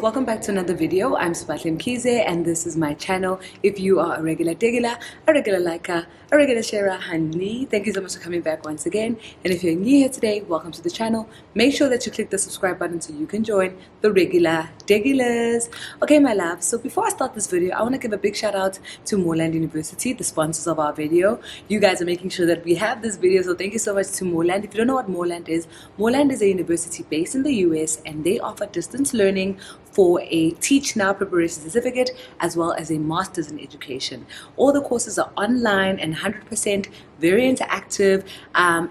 welcome back to another video. I'm Subatle Mkhize and this is my channel. If you are a regular degular, a regular liker, a regular sharer, honey, thank you so much for coming back once again. And if you're new here today, welcome to the channel. Make sure that you click the subscribe button so you can join the regular degulars. Okay, my love, so before I start this video, I want to give a big shout out to Moreland University, the sponsors of our video. You guys are making sure that we have this video, so thank you so much to Moreland. If you don't know what Moreland is a university based in the US and they offer distance learning for a Teach Now preparation certificate as well as a master's in education. All the courses are online and 100% very interactive.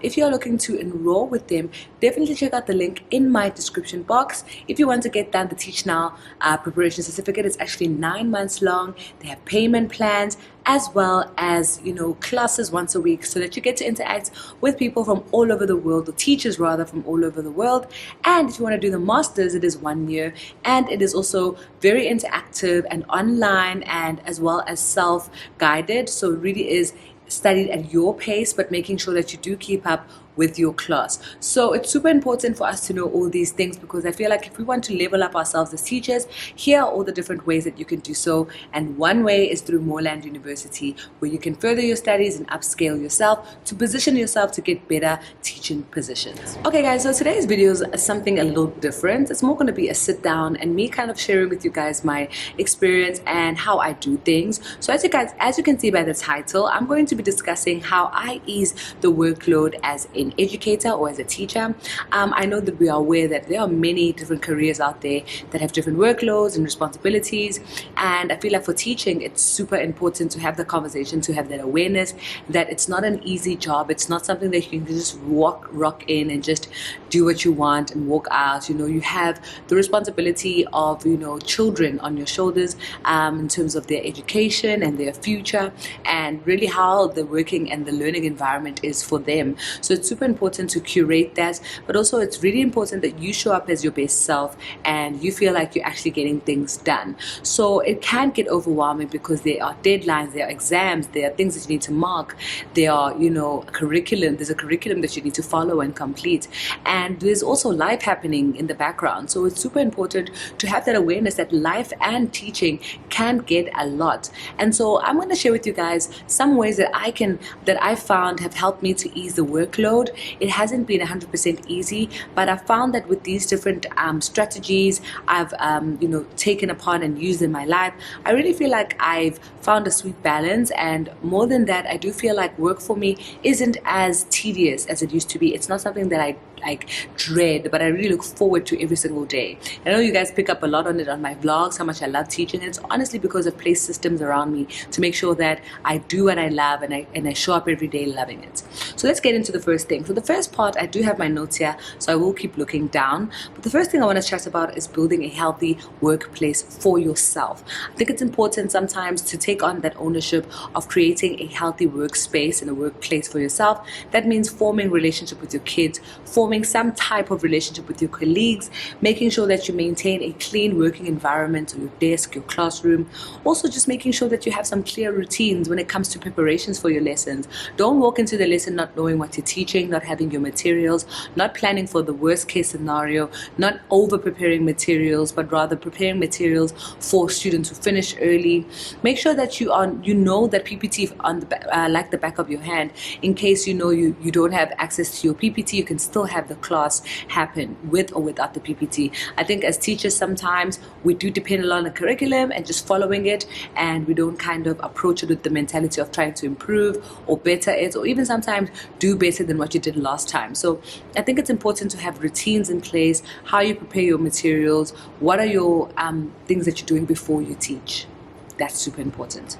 If you're looking to enroll with them, definitely check out the link in my description box. If you want to get done the Teach Now preparation certificate, it's actually 9 months long. They have payment plans as well as, you know, classes once a week so that you get to interact with people from all over the world, or teachers rather from all over the world. And if you want to do the masters, it is 1 year and it is also very interactive and online and as well as self-guided. So it really is studied at your pace, but making sure that you do keep up with your class. So it's super important for us to know all these things, because I feel like if we want to level up ourselves as teachers, here are all the different ways that you can do so. And one way is through Moreland University, where you can further your studies and upscale yourself to position yourself to get better teaching positions. Okay guys, so today's video is something a little different. It's more going to be a sit down and me kind of sharing with you guys my experience and how I do things. So as you can see by the title, I'm going to be discussing how I ease the workload as an educator or as a teacher. I know that we are aware that there are many different careers out there that have different workloads and responsibilities, and I feel like for teaching it's super important to have the conversation, to have that awareness that it's not an easy job. It's not something that you can just rock in and just do what you want and walk out. You know, you have the responsibility of, you know, children on your shoulders in terms of their education and their future, and really how the working and the learning environment is for them. So it's super important to curate that, but also it's really important that you show up as your best self and you feel like you're actually getting things done. So it can get overwhelming because there are deadlines, there are exams, there are things that you need to mark, there are, you know, there's a curriculum that you need to follow and complete, and there's also life happening in the background. So it's super important to have that awareness that life and teaching can get a lot. And so I'm going to share with you guys some ways that I found have helped me to ease the workload. It hasn't been 100% easy, but I found that with these different strategies I've you know, taken upon and used in my life, I really feel like I've found a sweet balance. And more than that, I do feel like work for me isn't as tedious as it used to be. It's not something that I like dread, but I really look forward to every single day. I know you guys pick up a lot on it on my vlogs, how much I love teaching, and it's honestly because I've placed systems around me to make sure that I do what I love and I show up every day loving it. So let's get into the first thing. For the first part, I do have my notes here, so I will keep looking down. But the first thing I want to chat about is building a healthy workplace for yourself. I think it's important sometimes to take on that ownership of creating a healthy workspace and a workplace for yourself. That means forming relationship with your kids, forming some type of relationship with your colleagues, making sure that you maintain a clean working environment on your desk, your classroom. Also just making sure that you have some clear routines when it comes to preparations for your lessons. Don't walk into the lesson not knowing what you're teaching, not having your materials, not planning for the worst case scenario, not over preparing materials, but rather preparing materials for students who finish early. Make sure that you know that PPT on the like the back of your hand, in case you know you don't have access to your PPT, you can still have the class happen with or without the PPT. I think as teachers sometimes we do depend a lot on the curriculum and just following it, and we don't kind of approach it with the mentality of trying to improve or better it, or even sometimes do better than what you did last time. So I think it's important to have routines in place, how you prepare your materials, what are your things that you're doing before you teach. That's super important.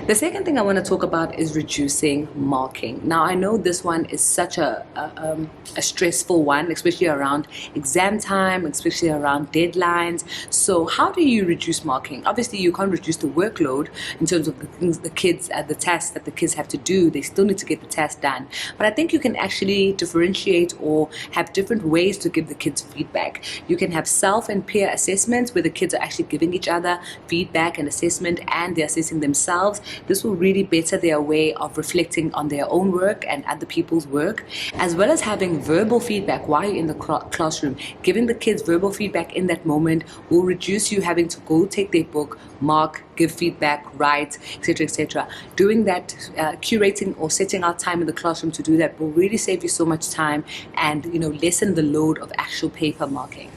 The second thing I want to talk about is reducing marking. Now I know this one is such a stressful one, especially around exam time, especially around deadlines. So how do you reduce marking? Obviously you can't reduce the workload in terms of the things the tasks that the kids have to do. They still need to get the task done. But I think you can actually differentiate or have different ways to give the kids feedback. You can have self and peer assessments where the kids are actually giving each other feedback and assessment, and they're assessing themselves. This will really better their way of reflecting on their own work and other people's work, as well as having verbal feedback while you're in the classroom. Giving the kids verbal feedback in that moment will reduce you having to go take their book, mark, give feedback, write, etc., etc. Doing that, curating or setting out time in the classroom to do that will really save you so much time and lessen the load of actual paper marking.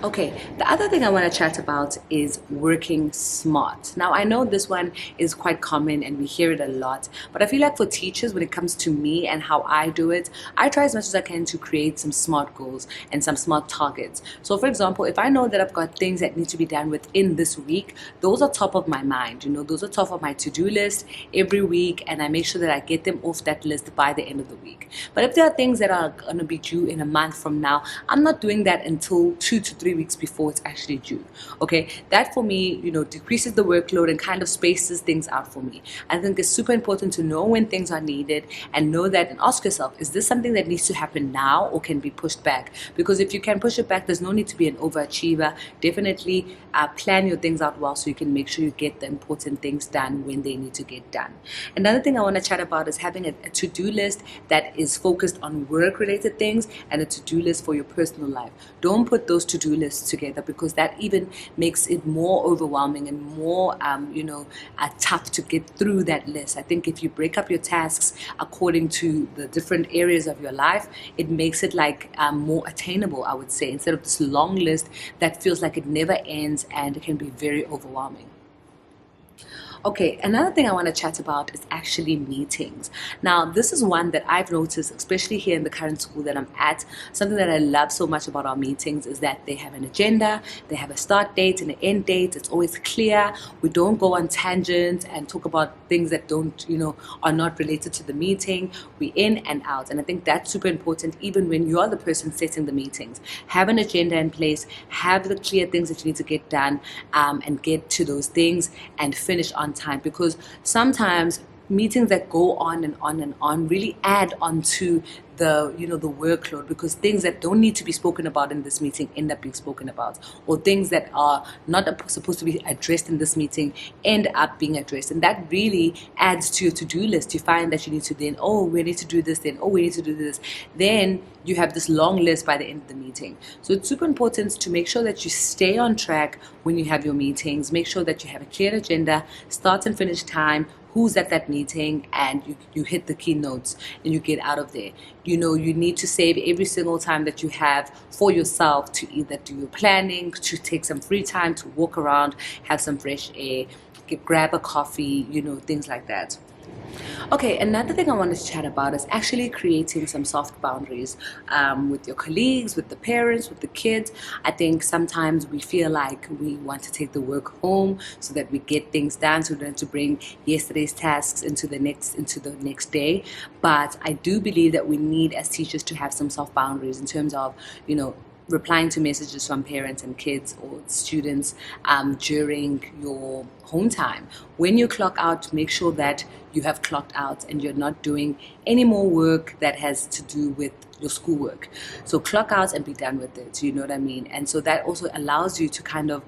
Okay, the other thing I want to chat about is working smart. Now, I know this one is quite common and we hear it a lot, but I feel like for teachers, when it comes to me and how I do it, I try as much as I can to create some smart goals and some smart targets. So, for example, if I know that I've got things that need to be done within this week, those are top of my mind. Those are top of my to-do list every week, and I make sure that I get them off that list by the end of the week. But if there are things that are going to be due in a month from now, I'm not doing that until 2 to 3 weeks before it's actually due. Okay, that for me, decreases the workload and kind of spaces things out for me. I think it's super important to know when things are needed and know that, and ask yourself, is this something that needs to happen now or can be pushed back? Because if you can push it back, there's no need to be an overachiever. Definitely plan your things out well so you can make sure you get the important things done when they need to get done. Another thing I want to chat about is having a to-do list that is focused on work-related things and a to-do list for your personal life. Don't put those to-do lists together, because that even makes it more overwhelming and more tough to get through that list. I think if you break up your tasks according to the different areas of your life, it makes it more attainable, I would say, instead of this long list that feels like it never ends and it can be very overwhelming. Okay, another thing I want to chat about is actually meetings. Now, this is one that I've noticed, especially here in the current school that I'm at. Something that I love so much about our meetings is that they have an agenda, they have a start date and an end date. It's always clear. We don't go on tangents and talk about things that are not related to the meeting. We're in and out. And I think that's super important, even when you're the person setting the meetings. Have an agenda in place, have the clear things that you need to get done, and get to those things and finish on time, because sometimes meetings that go on and on and on really add on to the workload, because things that don't need to be spoken about in this meeting end up being spoken about, or things that are not supposed to be addressed in this meeting end up being addressed, and that really adds to your to-do list. You find that you need to then, we need to do this, then we need to do this, then you have this long list by the end of the meeting. So it's super important to make sure that you stay on track when you have your meetings. Make sure that you have a clear agenda, start and finish time, who's at that meeting, and you hit the keynotes and you get out of there. You need to save every single time that you have for yourself to either do your planning, to take some free time, to walk around, have some fresh air, grab a coffee, things like that. Okay, another thing I wanted to chat about is actually creating some soft boundaries with your colleagues, with the parents, with the kids. I think sometimes we feel like we want to take the work home so that we get things done, so we don't have to bring yesterday's tasks into the next day. But I do believe that we need, as teachers, to have some soft boundaries in terms of replying to messages from parents and kids or students during your home time. When you clock out, make sure that you have clocked out and you're not doing any more work that has to do with your schoolwork. So clock out and be done with it, you know what I mean? And so that also allows you to kind of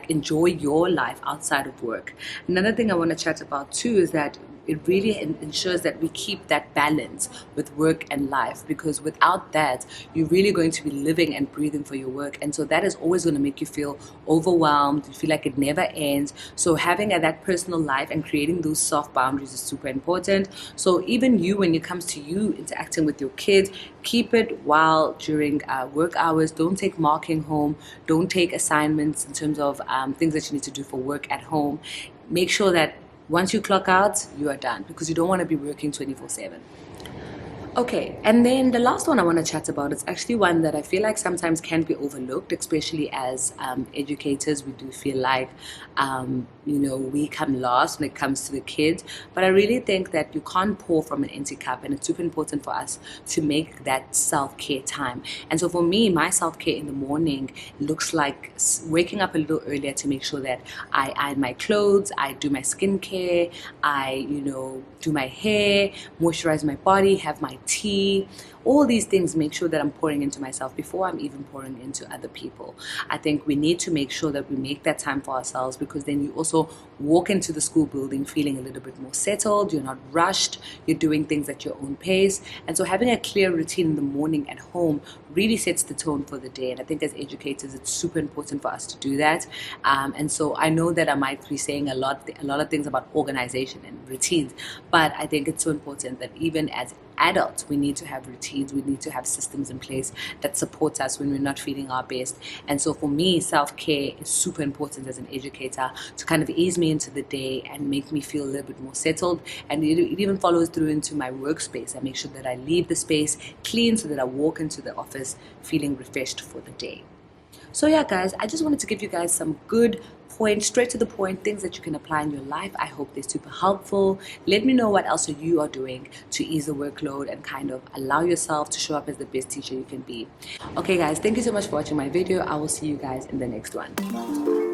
enjoy your life outside of work. Another thing I want to chat about too is that it really ensures that we keep that balance with work and life, because without that, you're really going to be living and breathing for your work. And so that is always going to make you feel overwhelmed. You feel like it never ends. So having that personal life and creating those soft boundaries is super important. So even when it comes to you interacting with your kids, keep it while during work hours. Don't take marking home. Don't take assignments in terms of things that you need to do for work at home. Make sure that once you clock out, you are done, because you don't want to be working 24/7. Okay, and then the last one I want to chat about is actually one that I feel like sometimes can be overlooked, especially as educators. We do feel like, we come last when it comes to the kids, but I really think that you can't pour from an empty cup, and it's super important for us to make that self-care time. And so for me, my self-care in the morning looks like waking up a little earlier to make sure that I iron my clothes, I do my skincare, I, do my hair, moisturize my body, have my tea, all these things. Make sure that I'm pouring into myself before I'm even pouring into other people. I think we need to make sure that we make that time for ourselves, because then you also walk into the school building feeling a little bit more settled. You're not rushed. You're doing things at your own pace. And so having a clear routine in the morning at home really sets the tone for the day. And I think as educators, it's super important for us to do that. And so I know that I might be saying a lot of things about organization and routines, but I think it's so important that even as adults, we need to have routines, we need to have systems in place that support us when we're not feeling our best. And so for me, self-care is super important as an educator, to kind of ease me into the day and make me feel a little bit more settled. And it even follows through into my workspace. I make sure that I leave the space clean so that I walk into the office feeling refreshed for the day. So yeah, guys, I just wanted to give you guys some good points, straight to the point, things that you can apply in your life. I hope they're super helpful. Let me know what else you are doing to ease the workload and kind of allow yourself to show up as the best teacher you can be. Okay guys, thank you so much for watching my video. I will see you guys in the next one.